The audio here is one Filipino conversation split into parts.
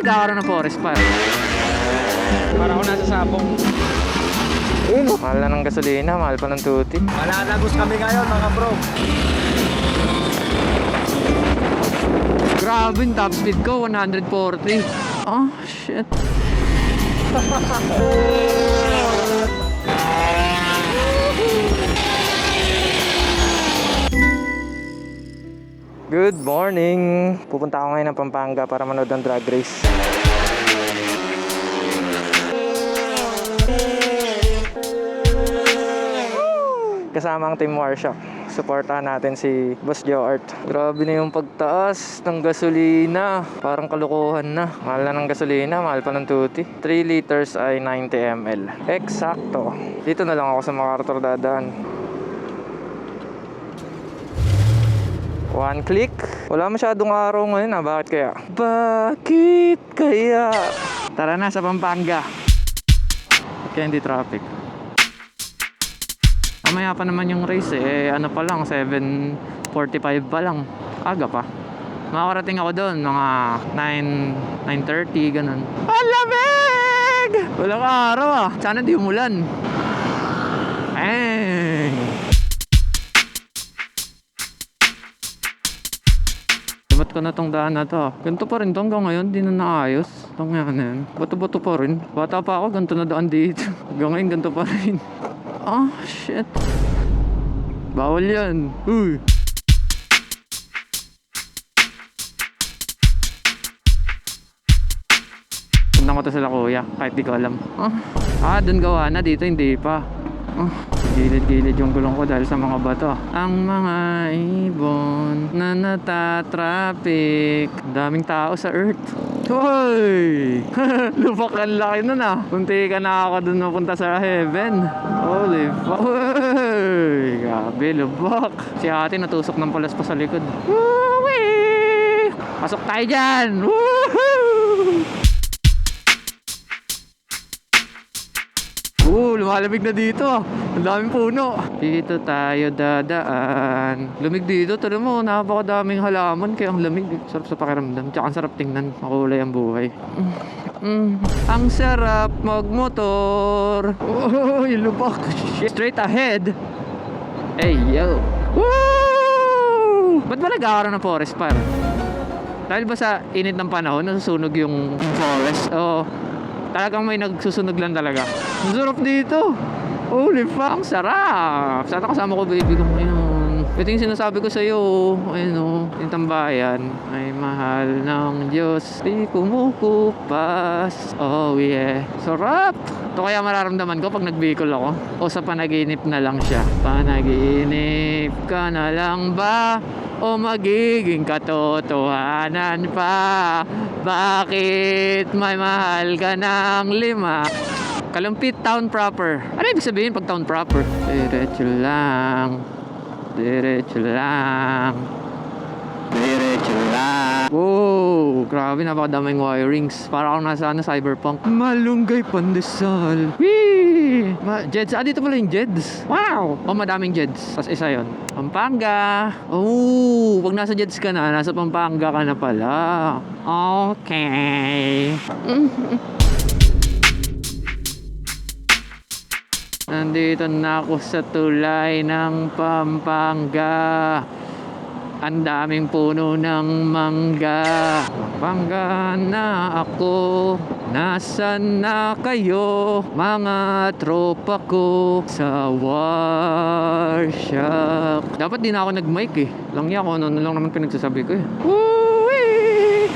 nagkakaroon ng forest fire? Para ako nasa sabong. Mahal na ng gasolina, mahal pa ng tuti. Malalagos kami ngayon mga bro. Grabe yung top speed ko, 140. Oh, shit. Good morning! Pupunta ako ngayon ng Pampanga para manood ng drag race. Kasama ang Team Warshock. Supportahan natin si Boss Joe Art. Grabe na yung pagtaas ng gasolina. Parang kalukuhan na. Mahal na ng gasolina, mahal pa ng tuti. 3 liters ay 90 ml. Eksakto. Dito na lang ako sa MacArthur dadaan. One click. Wala masyadong araw ngayon ah. Bakit kaya? Bakit kaya? Tara na sa Pampanga. Kaya hindi traffic. Mamaya pa naman yung race eh. Ano pa lang, 7:45 pa lang. Aga pa. Makakarating ako doon mga 9:30 ganun. Ang lamig! Walang araw ah. Sana di umulan. Ba't ko na tong daan na to? Ganito pa rin to hanggang ngayon. Di na naayos. Itong yan yan. Bato-bato pa rin. Bata pa ako, ganito na daan dito. Hanggang ngayon, ganito pa rin. Oh, shit. Bawal yan. Uy. Punta ko to sila kuya, kahit di ko alam. Dun gawa na, dito hindi pa. Gilid-gilid yung gulong ko dahil sa mga bato. Ang mga ibon na natatraffic. Daming tao sa earth. Hoy! Lubak ang laki nun ah. Kunti ka na ako dun napunta sa heaven. Holy fuck. Hoy! Grabe, lubak. Si ate natusok ng palas pa sa likod. Woo-wee! Pasok tayo dyan! Woohoo! Lumalamig na dito. Ang daming puno. Dito tayo dadaan. Lamig dito. Tala mo, napakadaming halaman. Kaya ang lamig. Sarap sa pakiramdam. Tsaka ang sarap tingnan. Makulay ang buhay. Ang sarap magmotor. Oh, yung lubak. Straight ahead. Hey, yo. Woo! Ba't ba nagkakaroon ng forest fire? Dahil ba sa init ng panahon, nasusunog yung forest? Oo. Talagang may nagsusunog lang talaga. Ang sarap dito. Holy fuck, ang sarap. Sana kasama ko baby ko ngayon. Ito yung sinasabi ko sa'yo. Ayun o, yung tambayan ay mahal ng Diyos. Di kumukupas. Oh yeah. Sarap. Ito kaya mararamdaman ko pag nagbikol ako. O sa panaginip na lang siya. Panaginip ka na lang ba? O magiging katotohanan pa? Bakit may mahal ka ng 5? Kalumpit town proper. Ano ibig sabihin pag town proper? Diretso lang. Diretso lang. Diretso lang. Wow! Grabe, napakadaming wirings. Para akong nasa cyberpunk. Malunggay pandesal. Whee! Jeds. Dito pala yung Jeds. Wow! Madaming Jeds. Tapos isa yun. Pampanga. Oh! Pag nasa Jeds ka na, nasa Pampanga ka na pala. Okay. Nandito na ako sa tulay ng Pampanga. Ang daming puno ng mangga. Pampanga na ako. Nasaan na kayo, mga tropa ko sa Warshock? Dapat di na ako nag-mic eh. Langya ko, ano lang naman pinagsasabi ko eh. Woo-wee!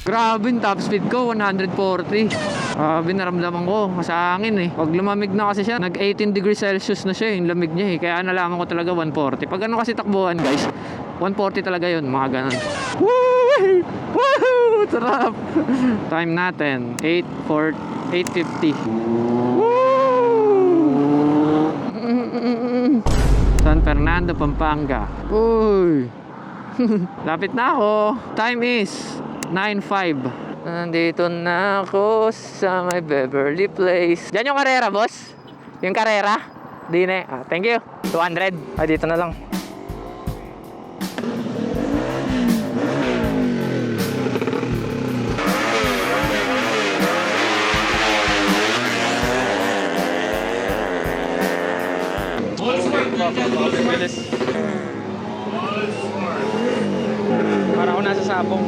Grabe yung top speed ko, 140. Binaramdaman ko sa hangin eh. Pag lumamig na kasi siya, nag 18 degrees Celsius na siya, yung lamig niya eh. Kaya nalaman ko talaga 140. Pag ano kasi takbuhan guys, 140 talaga yun, mga ganun. Woo! Woo! Sarap! Time natin, 8:50. Woo! San Fernando, Pampanga. Uy! Lapit na ako. Time is 9:05. Nandito na ako sa my Beverly Place. Diyan yung karera, boss? Yung karera? Dine. Thank you. 200. Dito na lang. Bilis. Para ako nasa sabong.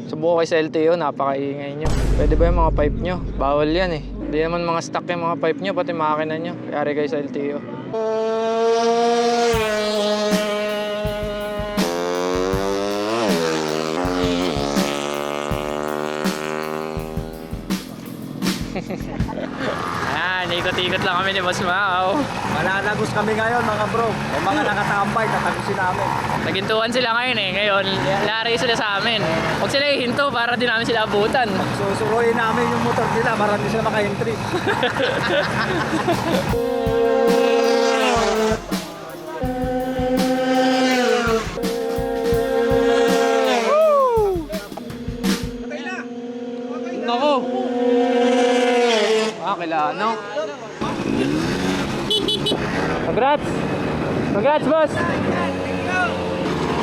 Subukan kayo sa LTO, napakaingay nyo. Pwede ba yung mga pipe nyo? Bawal yan eh. Hindi naman mga stock yung mga pipe nyo, pati makina nyo. Kayari kayo sa LTO. Ayan, ikot-ikot lang kami ni Boss Mau. Malalagos kami ngayon mga bro. Yung mga nakatambay, tatagusin namin. Nagintuan sila ngayon eh. Ngayon, lari sila sa amin. Huwag sila ihinto para di namin sila abutan. Susuruin namin yung motor nila, marami sila maka-entry. Nako! Kailangan, no? Congrats! Congrats, boss!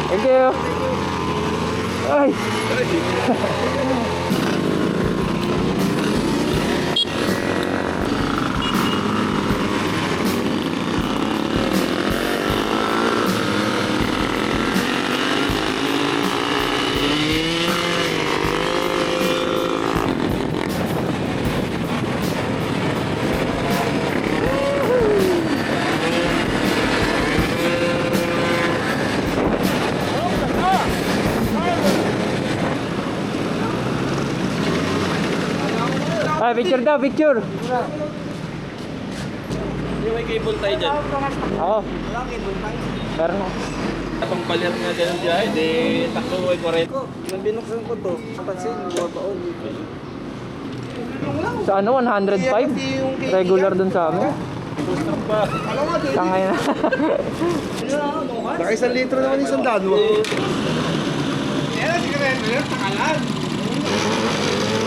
Thank you! Ay! Ay, picture daw, picture! Yung may cable tayo dyan. Ako. Meron na. Atong palyat nga dyan dyan, di takbo ko rin. Nang binuksan ko to, napansin, babaon. Sa ano, 105? Regular dun sa amin. Tangay na. Naka 1 litro naman isang daan mo.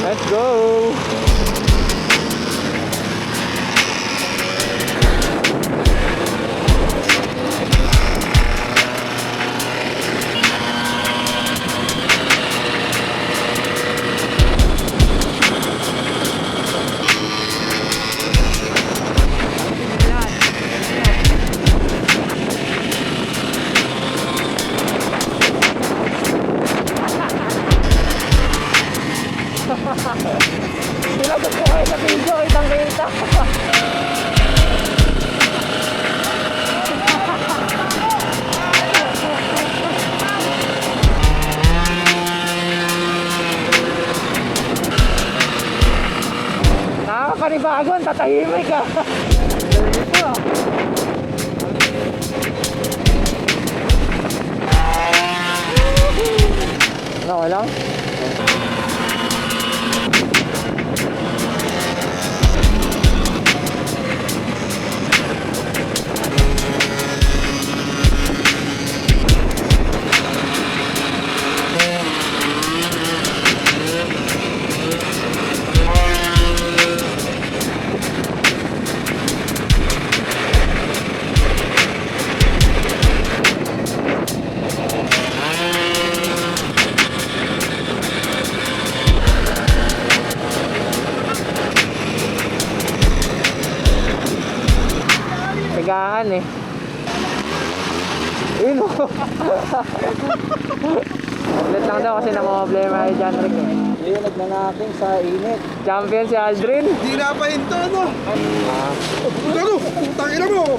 Let's go! Sinagot ko kayo sa video, kitang-kita. Nakakapanibagon, tatahimik ka. Okay lang? Tagaan eh. Yun o. Ulit lang daw kasi problema kay John Rick eh. Ayun, nagnanaking sa init. Champion si Aldrin. Hindi na pa hinto, no? Ano? Tangina mo!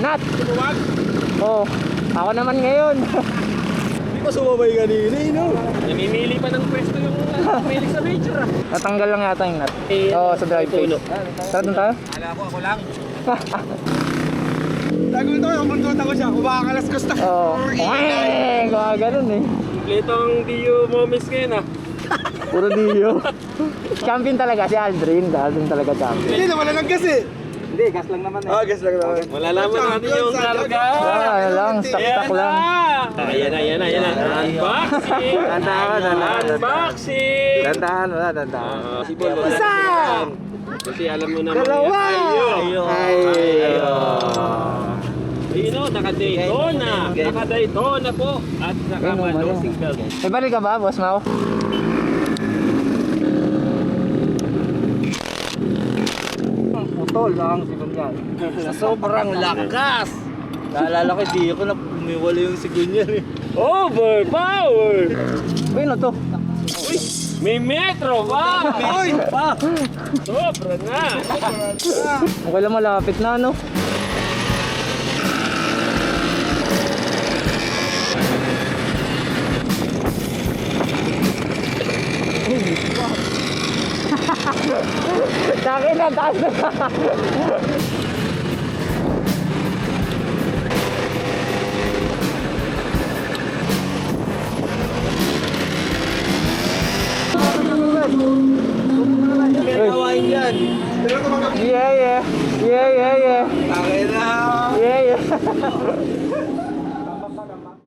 Nat! Oh, ako naman ngayon. Hindi pa sumabay kanina, no? Namimili pa ng pwesto yung pili sa major ah. Natanggal lang yata yung nut. Oo, sa drive phase. Tara doon tayo? Kala ko ako lang. Tago ito, umundot ako siya. Kumakalaskas na. Oo. Kaya ganun eh. Kompleto ang Dio Momis ngayon ah. Puro Dio. Champion talaga si Aldrin. Aldrin talaga champion. Hindi naman lang kasi. Hindi, gas lang naman eh. gas lang naman. Malalaman natin yung karga. Ano lang, stock lang. Ayan na. Unboxing! Unboxing! Dandahan, wala, dandahan. Isa! Kasi alam mo naman. Dalawa! Ayun o, naka-Daytona. Naka-Daytona po. At naka-Malo single. May baril ka ba, boss Mau? Putol lang sigon yan. Sa sobrang lakas. Naalala ko, di ako na umiwala yung sigun niya eh. Overpower! Uy, ano to? May metro ba? Uy! Pa! Sobra na. Okay lang, malapit na, no? Takin na, taas na. Kawain yan. Yeah. Akin na. Yeah.